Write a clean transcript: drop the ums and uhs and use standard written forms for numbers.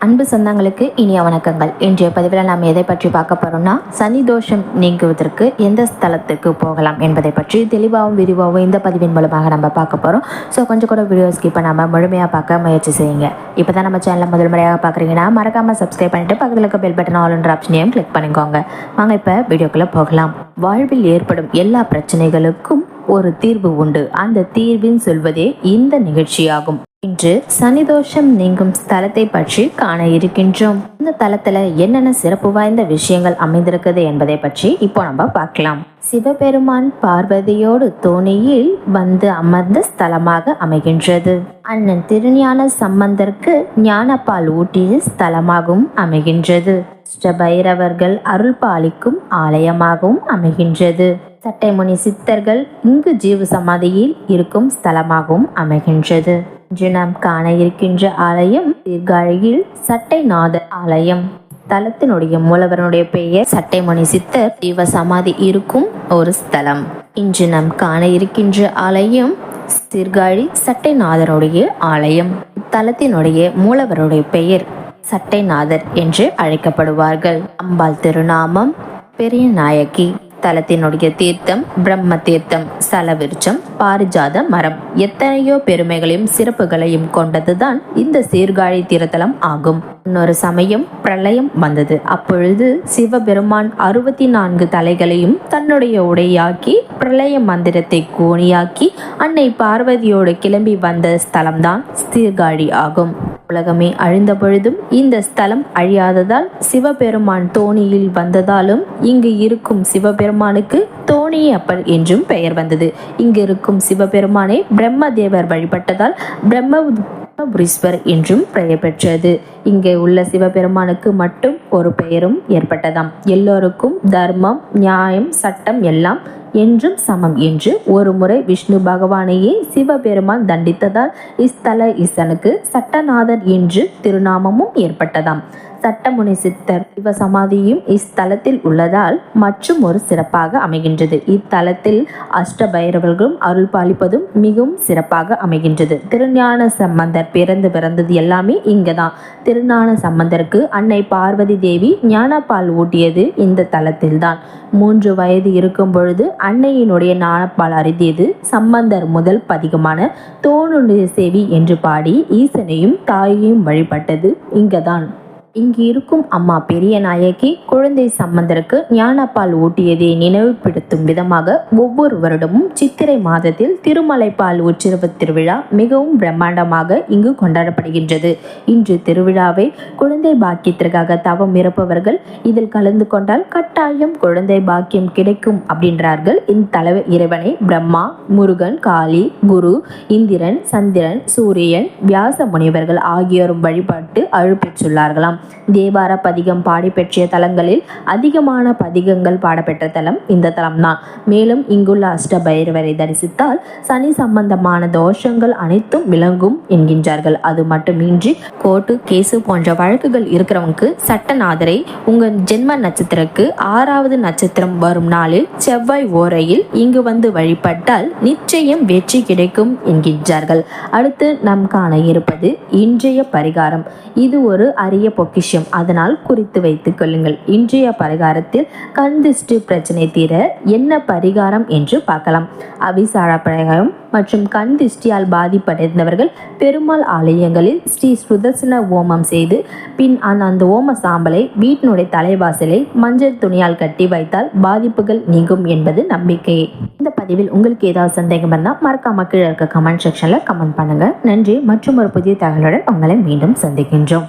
அன்பு சொந்தங்களுக்கு இனிய வணக்கங்கள். இன்றைய பதிவில் நாம் எதை பற்றி பார்க்க போகிறோம்னா, சனி தோஷம் நீங்குவதற்கு எந்த ஸ்தலத்துக்கு போகலாம் என்பதை பற்றி தெளிவாகவும் விரிவாகவும் இந்த பதிவின் மூலமாக நம்ம பார்க்க போகிறோம். ஸோ கொஞ்சம் கூட வீடியோ ஸ்கிப் பண்ணாமல் முழுமையாக பார்க்க முயற்சி செய்யுங்க. இப்போ தான் நம்ம சேனலை முதல் முறையாக பார்க்குறீங்கன்னா மறக்காமல் சப்ஸ்கிரைப் பண்ணிட்டு பக்கத்தில் இருக்க பெல் பட்டன் ஆல்ன்ற ஆப்ஷனையும் கிளிக் பண்ணிக்கோங்க. வாங்க இப்போ வீடியோக்குள்ளே போகலாம். வாழ்வில் ஏற்படும் எல்லா பிரச்சனைகளுக்கும் ஒரு தீர்வு உண்டு. அந்த தீர்வின் சொல்வதே இந்த நிகழ்ச்சியாகும். இன்று சனிதோஷம் நீங்கும் ஸ்தலத்தை பற்றி காண இருக்கின்றோம். இந்த தலத்துல என்னென்ன சிறப்பு வாய்ந்த விஷயங்கள் அமைந்திருக்குது என்பதை பற்றி இப்போ நம்ம பார்க்கலாம். சிவபெருமான் பார்வதியோடு தோணியில் வந்து அமர்ந்த ஸ்தலமாக அமைகின்றது. அண்ணன் திருஞான சம்பந்தருக்கு ஞானப்பால் ஊட்டிய ஸ்தலமாகவும் அமைகின்றது. பைரவர்கள் அருள் பாலிக்கும் ஆலயமாகவும் அமைகின்றது. சட்டைமுனி சித்தர்கள் இங்கு ஜீவ சமாதியில் இருக்கும் ஸ்தலமாகவும் அமைகின்றது. இன்று நாம் காண இருக்கின்ற ஆலயம் சீர்காழியில் சட்டைநாதர் ஆலயம். தலத்தினுடைய மூலவரனுடைய பெயர் சட்டைமுனி சித்தர் ஜீவ சமாதி இருக்கும் ஒரு ஸ்தலம். இன்று நாம் காண இருக்கின்ற ஆலயம் சீர்காழி சட்டைநாதருடைய ஆலயம். தலத்தினுடைய மூலவருடைய பெயர் சட்டைநாதர் என்று அழைக்கப்படுவார்கள். அம்பாள் திருநாமம் பெரிய நாயகி. தலத்தினுடைய தீர்த்தம் பிரம்ம தீர்த்தம், சலவிருச்சம், பாரிஜாத மரம். எத்தனையோ பெருமைகளையும் சிறப்புகளையும் கொண்டதுதான் இந்த சீர்காழி திருத்தலம் ஆகும். இன்னொரு சமயம் பிரளயம் வந்தது. அப்பொழுது சிவபெருமான் 64 தலைகளையும் தன்னுடைய உடையாக்கி பிரளய மந்திரத்தை கோணியாக்கி அன்னை பார்வதியோடு கிளம்பி வந்த ஸ்தலம்தான் சீர்காழி ஆகும். உலகமே அழிந்த பொழுதும் இந்த ஸ்தலம் அழியாததால் சிவபெருமான் தோணியில் வந்ததாலும் இங்கு இருக்கும் சிவபெருமானுக்கு தோணியப்பர் என்றும் பெயர் வந்தது. இங்கு இருக்கும் சிவபெருமானை பிரம்மதேவர் வழிபட்டதால் பிரம்மபுரீஸ்வர் என்றும் பெயர் பெற்றது. இங்கே உள்ள சிவபெருமானுக்கு மட்டும் ஒரு பெயரும் ஏற்பட்டதாம். எல்லோருக்கும் தர்மம், நியாயம், சட்டம் எல்லாம் என்றும் சமம் என்று ஒரு முறை விஷ்ணு பகவானையே சிவபெருமான் தண்டித்ததால் இஸ்தல ஈசனுக்கு சட்டநாதர் என்று திருநாமமும் ஏற்பட்டதாம். சட்டமுனி சித்தர் சிவ சமாதியும் இஸ்தலத்தில் உள்ளதால் மற்றும் ஒரு சிறப்பாக அமைகின்றது. இத்தலத்தில் அஷ்ட பைரவர்களும் அருள் பாலிப்பதும் மிகவும் சிறப்பாக அமைகின்றது. திருஞான சம்பந்தர் பிறந்தது எல்லாமே இங்கதான். திருஞான சம்பந்தருக்கு அன்னை பார்வதி தேவி ஞானப்பால் ஊட்டியது இந்த தலத்தில்தான். 3 வயது இருக்கும் பொழுது அன்னையினுடைய ஞானப்பால் அருந்தியது. சம்பந்தர் முதல் பதிகமான தோணுடைய சேவி என்று பாடி ஈசனையும் தாயையும் வழிபட்டது இங்கதான். இங்கு இருக்கும் அம்மா பெரிய நாயகி குழந்தை சம்பந்தருக்கு ஞானப்பால் ஊட்டியதை நினைவுபடுத்தும் விதமாக ஒவ்வொரு வருடமும் சித்திரை மாதத்தில் திருமலைப்பால் உற்சவ திருவிழா மிகவும் பிரம்மாண்டமாக இங்கு கொண்டாடப்படுகின்றது. இன்று திருவிழாவை குழந்தை பாக்கியத்திற்காக தவம் இருப்பவர்கள் இதில் கலந்து கொண்டால் கட்டாயம் குழந்தை பாக்கியம் கிடைக்கும் அப்படின்றார்கள். இந்த தலைவர் இறைவனை பிரம்மா, முருகன், காளி, குரு, இந்திரன், சந்திரன், சூரியன், வியாச முனிவர்கள் ஆகியோரும் வழிபாட்டு அருள் பெற்றுள்ளார்களாம். தேவார பதிகம் பாடி பெற்ற தலங்களில் அதிகமான பதிகங்கள் பாடப்பெற்ற தலம் இந்த தலம்தான். மேலும் இங்குள்ள அஷ்ட பைரவரை தரிசித்தால் சனி சம்பந்தமான தோஷங்கள் அனைத்தும் விளங்கும் என்கின்றார்கள். அது மட்டுமின்றி கோர்ட்டு, கேசு போன்ற வழக்குகள் இருக்கிறவங்களுக்கு சட்டநாதரை உங்கள் ஜென்ம நட்சத்திரக்கு 6வது நட்சத்திரம் வரும் நாளில் செவ்வாய் ஓரையில் இங்கு வந்து வழிபட்டால் நிச்சயம் வெற்றி கிடைக்கும் என்கின்றார்கள். அடுத்து நாம் காண இருப்பது இன்றைய பரிகாரம். இது ஒரு அரிய பொக்கிஷம், அதனால் குறித்து வைத்துக் கொள்ளுங்கள். இன்றைய பரிகாரத்தில் கண் திருஷ்டி பிரச்சனை தீர என்ன பரிகாரம் என்று பார்க்கலாம். அபிசார பரிகாரம் மற்றும் கண் திருஷ்டியால் பாதிப்படைந்தவர்கள் பெருமாள் ஆலயங்களில் ஸ்ரீ சுதர்சன ஓமம் செய்து பின் அந்த ஓம சாம்பலை வீட்டினுடைய தலைவாசலை மஞ்சள் துணியால் கட்டி வைத்தால் பாதிப்புகள் நீங்கும் என்பது நம்பிக்கை. இந்த பதிவில் உங்களுக்கு ஏதாவது சந்தேகம் இருந்தால் மறக்காம கீழே இருக்க கமெண்ட் செக்ஷன்ல கமெண்ட் பண்ணுங்க. நன்றி. மற்றும் ஒரு புதிய தகவலுடன் உங்களை மீண்டும் சந்திக்கின்றோம்.